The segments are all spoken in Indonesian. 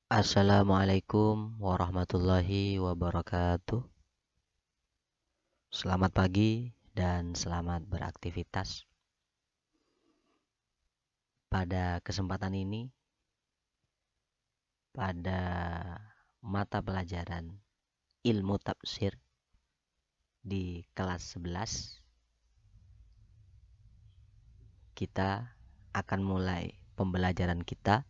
Assalamualaikum warahmatullahi wabarakatuh. Selamat pagi dan selamat beraktivitas. Pada kesempatan ini, pada mata pelajaran ilmu tafsir di kelas 11, kita akan mulai pembelajaran kita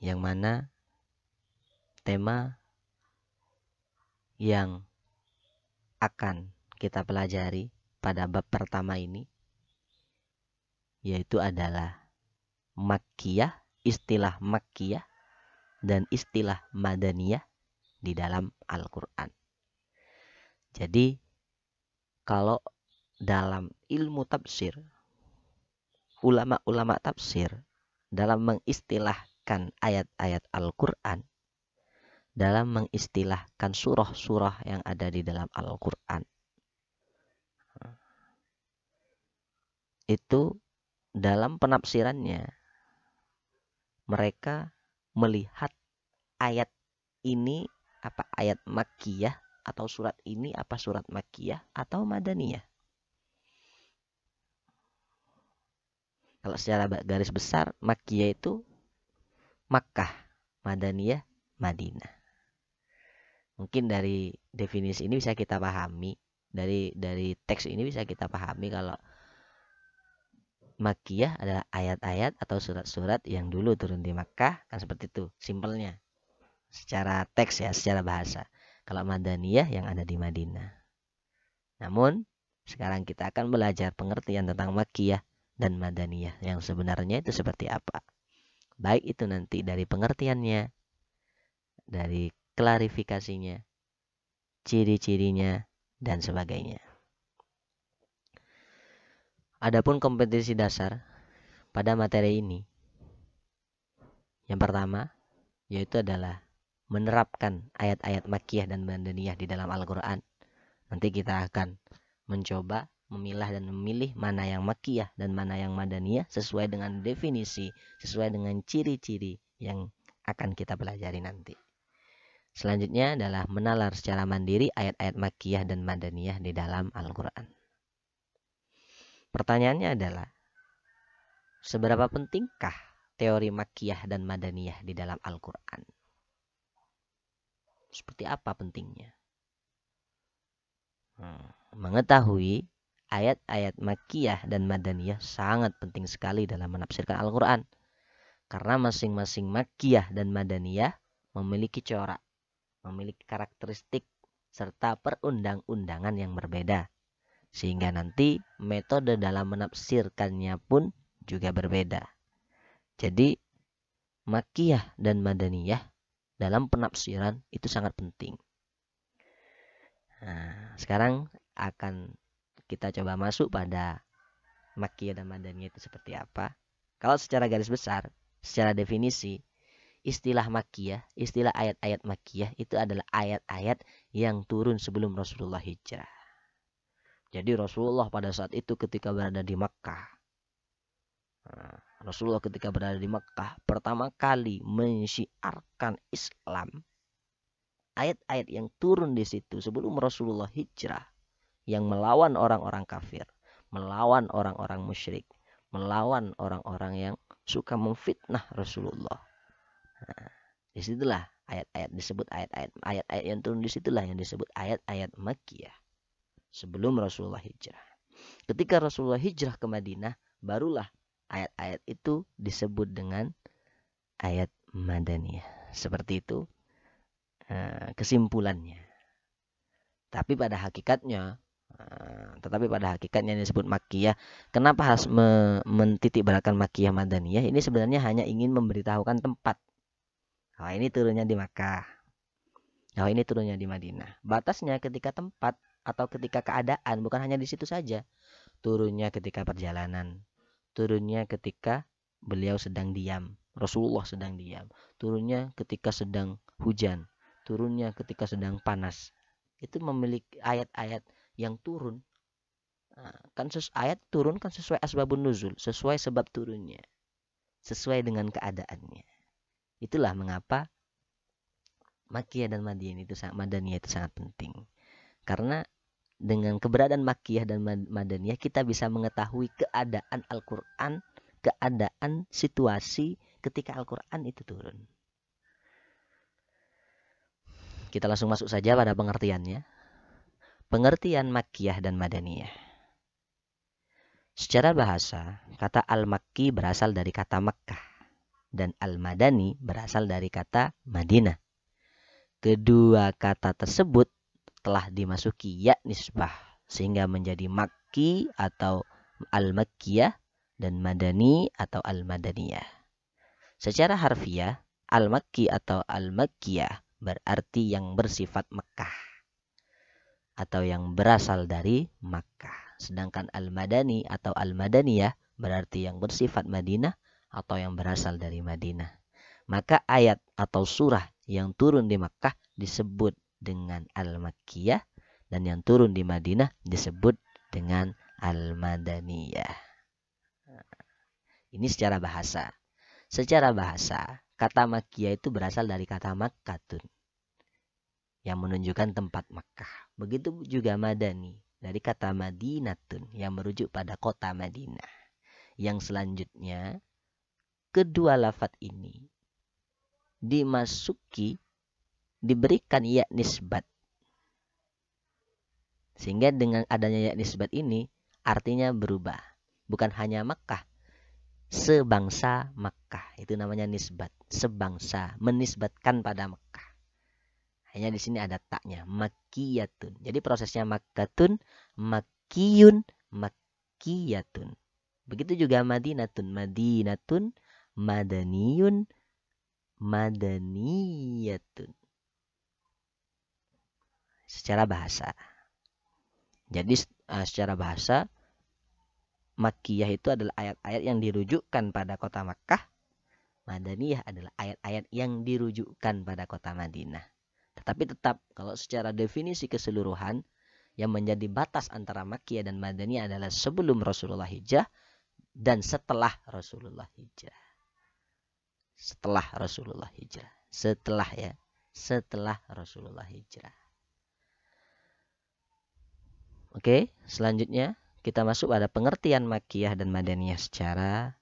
yang mana tema yang akan kita pelajari pada bab pertama ini yaitu adalah Makkiyah, istilah Makkiyah dan istilah Madaniyah di dalam Al-Quran. Jadi kalau dalam ilmu tafsir, ulama-ulama tafsir dalam mengistilahkan ayat-ayat Al-Quran, dalam mengistilahkan surah-surah yang ada di dalam Al-Quran, itu dalam penafsirannya mereka melihat ayat ini apa ayat Makkiyah atau surat ini apa surat Makkiyah atau Madaniyah. Kalau secara garis besar Makkiyah itu Makkah, Madaniyah Madinah. Mungkin dari definisi ini bisa kita pahami, dari teks ini bisa kita pahami kalau Makkiyah adalah ayat-ayat atau surat-surat yang dulu turun di Makkah, kan seperti itu simpelnya. Secara teks ya, secara bahasa. Kalau Madaniyah yang ada di Madinah. Namun, sekarang kita akan belajar pengertian tentang Makkiyah dan Madaniyah yang sebenarnya itu seperti apa. Baik itu nanti dari pengertiannya, dari klarifikasinya, ciri-cirinya, dan sebagainya. Adapun kompetensi dasar pada materi ini, yang pertama yaitu adalah menerapkan ayat-ayat Makkiyah dan Madaniyah di dalam Al-Quran. Nanti kita akan mencoba memilah dan memilih mana yang Makkiyah dan mana yang Madaniyah sesuai dengan definisi, sesuai dengan ciri-ciri yang akan kita pelajari nanti. Selanjutnya adalah menalar secara mandiri ayat-ayat Makkiyah dan Madaniyah di dalam Al-Quran. Pertanyaannya adalah, seberapa pentingkah teori Makkiyah dan Madaniyah di dalam Al-Quran? Seperti apa pentingnya? Mengetahui ayat-ayat Makkiyah dan Madaniyah sangat penting sekali dalam menafsirkan Al-Quran. Karena masing-masing Makkiyah dan Madaniyah memiliki corak, memiliki karakteristik, serta perundang-undangan yang berbeda. Sehingga nanti metode dalam menafsirkannya pun juga berbeda. Jadi Makkiyah dan Madaniyah dalam penafsiran itu sangat penting. Nah, sekarang akan kita coba masuk pada Makkiyah dan Madaniyah itu seperti apa. Kalau secara garis besar, secara definisi, istilah Makkiyah, istilah ayat-ayat Makkiyah itu adalah ayat-ayat yang turun sebelum Rasulullah hijrah. Jadi Rasulullah pada saat itu ketika berada di Makkah, Rasulullah ketika berada di Makkah pertama kali mensyiarkan Islam. Ayat-ayat yang turun di situ sebelum Rasulullah hijrah yang melawan orang-orang kafir, melawan orang-orang musyrik, melawan orang-orang yang suka memfitnah Rasulullah. Nah, disitulah ayat-ayat disebut ayat-ayat yang turun disitulah yang disebut ayat-ayat Makkiyah sebelum Rasulullah hijrah. Ketika Rasulullah hijrah ke Madinah, barulah ayat-ayat itu disebut dengan ayat Madaniyah. Seperti itu kesimpulannya. Tetapi pada hakikatnya yang disebut Makkiyah, kenapa harus mentitikberatkan Makkiyah Madaniyah? Ini sebenarnya hanya ingin memberitahukan tempat. Oh, ini turunnya di Makkah. Oh, ini turunnya di Madinah. Batasnya ketika tempat atau ketika keadaan, bukan hanya di situ saja. Turunnya ketika perjalanan, turunnya ketika beliau sedang diam, Rasulullah sedang diam, turunnya ketika sedang hujan, turunnya ketika sedang panas. Itu memiliki ayat-ayat yang turun. Kan ayat turun kan sesuai asbabun nuzul, sesuai sebab turunnya, sesuai dengan keadaannya. Itulah mengapa Makkiyah dan Madaniyah itu sangat penting. Karena dengan keberadaan Makkiyah dan Madaniyah kita bisa mengetahui keadaan Al-Quran, keadaan situasi ketika Al-Quran itu turun. Kita langsung masuk saja pada pengertiannya. Pengertian Makkiyah dan Madaniyah. Secara bahasa, kata Al-Makki berasal dari kata Makkah dan Al-Madani berasal dari kata Madinah. Kedua kata tersebut telah dimasuki ya nisbah sehingga menjadi Makki atau Al-Makkiyah dan Madani atau Al-Madaniyah. Secara harfiah, Al-Makki atau Al-Makkiyah berarti yang bersifat Mekah atau yang berasal dari Makkah. Sedangkan Al-Madani atau Al-Madaniyah berarti yang bersifat Madinah atau yang berasal dari Madinah. Maka ayat atau surah yang turun di Makkah disebut dengan Al-Makkiyah dan yang turun di Madinah disebut dengan Al-Madaniyah. Ini secara bahasa. Secara bahasa, kata Makkiyah itu berasal dari kata Makkatun yang menunjukkan tempat Makkah. Begitu juga Madani dari kata Madinatun yang merujuk pada kota Madinah. Yang selanjutnya, kedua lafadz ini diberikan ya nisbat. Sehingga dengan adanya ya nisbat ini artinya berubah. Bukan hanya Makkah, sebangsa Makkah. Itu namanya nisbat, sebangsa, menisbatkan pada Makkah. Hanya di sini ada taknya, Makkiyatun. Jadi prosesnya Makkatun, Makkiyun, Makkiyatun. Begitu juga Madinatun, Madinatun, Madaniyun, Madaniyatun. Secara bahasa. Jadi secara bahasa, Makkiyah itu adalah ayat-ayat yang dirujukkan pada kota Makkah. Madaniyah adalah ayat-ayat yang dirujukkan pada kota Madinah. Tetapi tetap kalau secara definisi keseluruhan yang menjadi batas antara Makkiyah dan Madaniyah adalah sebelum Rasulullah hijrah dan setelah Rasulullah hijrah. Setelah Rasulullah hijrah. Setelah Rasulullah hijrah. Oke, selanjutnya kita masuk pada pengertian Makkiyah dan Madaniyah secara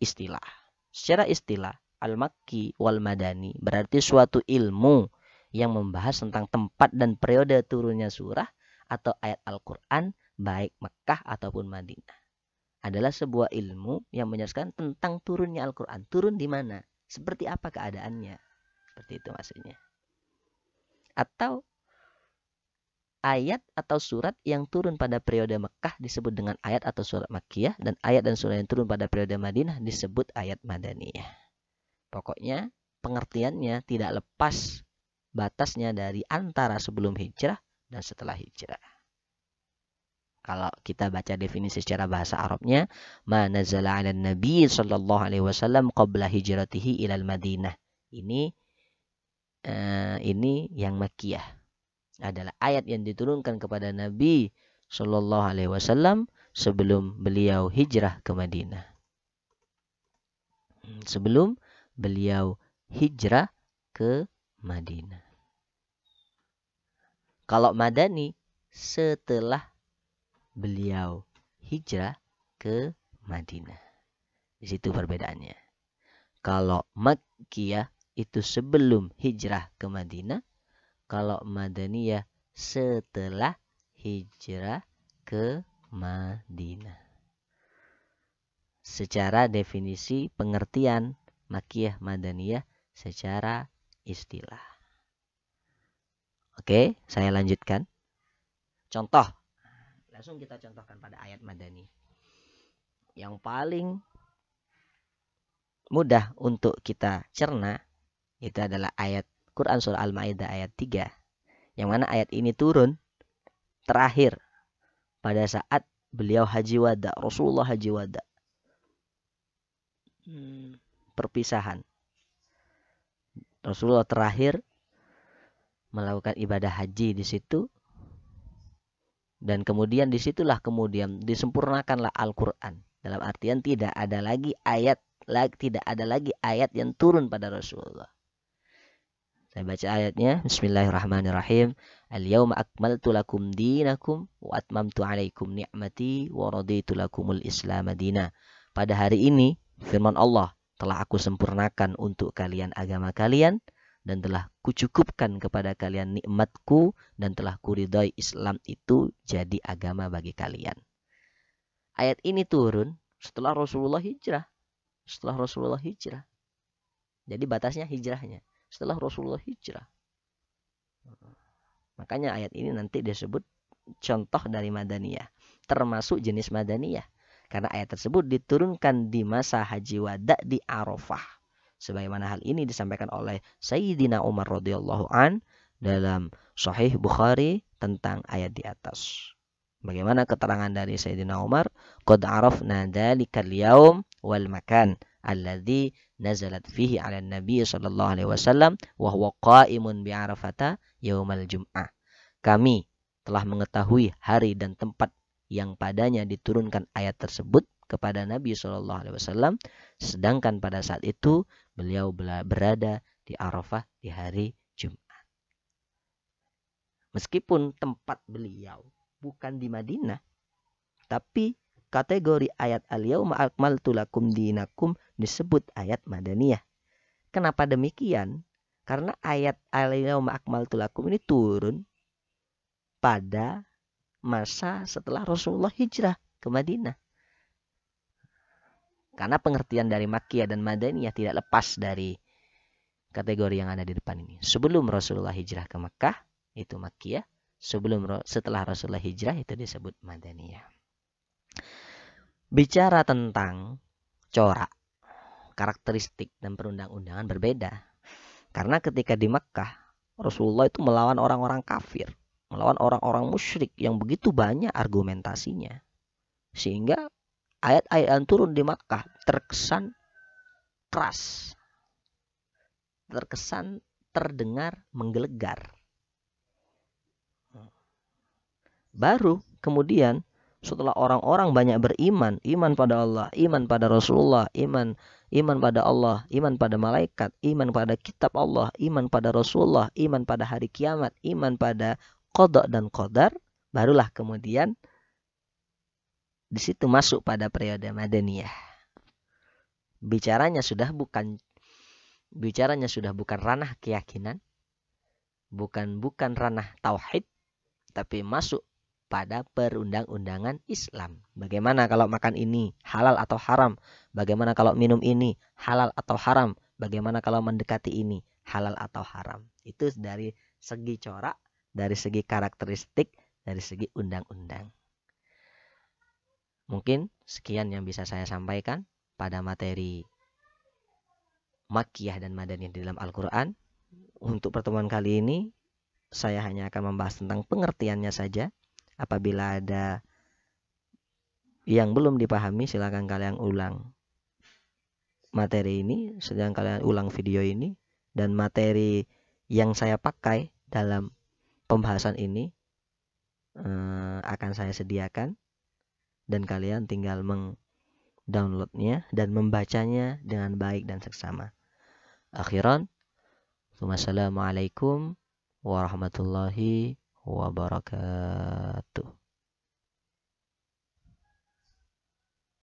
istilah. Secara istilah, Al-Makki wal Madani berarti suatu ilmu yang membahas tentang tempat dan periode turunnya surah atau ayat Al-Quran baik Mekah ataupun Madinah. Adalah sebuah ilmu yang menjelaskan tentang turunnya Al-Quran. Turun di mana? Seperti apa keadaannya? Seperti itu maksudnya. Atau ayat atau surat yang turun pada periode Mekah disebut dengan ayat atau surat Makkiyah, dan ayat dan surat yang turun pada periode Madinah disebut ayat Madaniyah. Pokoknya pengertiannya tidak lepas batasnya dari antara sebelum hijrah dan setelah hijrah. Kalau kita baca definisi secara bahasa Arabnya, ma nazala 'alan nabi sallallahu alaihi wasallam qabla hijratihi ilal Madinah. Ini yang Makkiyah. Adalah ayat yang diturunkan kepada Nabi sallallahu alaihi wasallam sebelum beliau hijrah ke Madinah. Sebelum beliau hijrah ke Madinah. Kalau Madani setelah beliau hijrah ke Madinah. Di situ perbedaannya. Kalau Makkiyah itu sebelum hijrah ke Madinah, kalau Madaniyah setelah hijrah ke Madinah. Secara definisi pengertian Makkiyah Madaniyah secara istilah. Oke, saya lanjutkan. Contoh. Langsung kita contohkan pada ayat Madani. Yang paling mudah untuk kita cerna itu adalah ayat Quran surah Al-Maidah ayat 3. Yang mana ayat ini turun terakhir pada saat beliau haji wada, Rasulullah haji wada. Perpisahan. Rasulullah terakhir melakukan ibadah haji di situ, dan disitulah kemudian disempurnakanlah Al-Quran. Dalam artian tidak ada lagi ayat tidak ada lagi ayat yang turun pada Rasulullah. Saya baca ayatnya. Bismillahirrahmanirrahim. Al-yawma akmaltu lakum dinakum wa atmamtu alaikum ni'mati wa raditu lakumul Islam madina. Pada hari ini, firman Allah, telah aku sempurnakan untuk kalian agama kalian dan telah kucukupkan kepada kalian nikmatku dan telah kuridai Islam itu jadi agama bagi kalian. Ayat ini turun setelah Rasulullah hijrah. Jadi batasnya hijrahnya. Setelah Rasulullah hijrah. Makanya ayat ini nanti disebut contoh dari Madaniyah. Termasuk jenis Madaniyah. Karena ayat tersebut diturunkan di masa haji wada di Arafah. Sebagaimana hal ini disampaikan oleh Sayyidina Umar radhiyallahu an dalam Sahih Bukhari tentang ayat di atas. Bagaimana keterangan dari Sayyidina Umar? Qad arafna dhalikal yaum wal makan alladzi nazalat fihi 'ala Nabi sallallahu alaihi wasallam wa huwa qa'imun bi Arafata yaumal jum'ah. Kami telah mengetahui hari dan tempat yang padanya diturunkan ayat tersebut kepada Nabi sallallahu alaihi wasallam, sedangkan pada saat itu beliau berada di Arafah di hari Jumat. Meskipun tempat beliau bukan di Madinah, tapi kategori ayat al-yauma akmaltu lakum dinakum disebut ayat Madaniyah. Kenapa demikian? Karena ayat al-yauma akmaltu lakum ini turun pada masa setelah Rasulullah hijrah ke Madinah. Karena pengertian dari Makkiyah dan Madaniyah tidak lepas dari kategori yang ada di depan ini. Sebelum Rasulullah hijrah ke Makkah itu Makkiyah, setelah Rasulullah hijrah itu disebut Madaniyah. Bicara tentang corak, karakteristik dan perundang-undangan berbeda. Karena ketika di Makkah, Rasulullah itu melawan orang-orang kafir, melawan orang-orang musyrik yang begitu banyak argumentasinya. Sehingga ayat-ayat yang turun di Makkah terkesan keras, terkesan terdengar menggelegar. Baru kemudian setelah orang-orang banyak beriman, iman pada Allah, iman pada Rasulullah, iman pada Allah, iman pada malaikat, iman pada kitab Allah, iman pada Rasulullah, iman pada hari kiamat, iman pada qada dan qadar, barulah kemudian di situ masuk pada periode Madaniyah. Bicaranya sudah bukan ranah keyakinan, bukan ranah tauhid, tapi masuk pada perundang-undangan Islam. Bagaimana kalau makan ini halal atau haram? Bagaimana kalau minum ini halal atau haram? Bagaimana kalau mendekati ini halal atau haram? Itu dari segi corak, dari segi karakteristik, dari segi undang-undang. Mungkin sekian yang bisa saya sampaikan pada materi Makkiyah dan Madaniyah di dalam Al-Quran. Untuk pertemuan kali ini, saya hanya akan membahas tentang pengertiannya saja. Apabila ada yang belum dipahami, silakan kalian ulang materi ini, sedang kalian ulang video ini, dan materi yang saya pakai dalam pembahasan ini akan saya sediakan, dan kalian tinggal mendownloadnya dan membacanya dengan baik dan seksama. Akhiran, wassalamualaikum warahmatullahi wabarakatuh.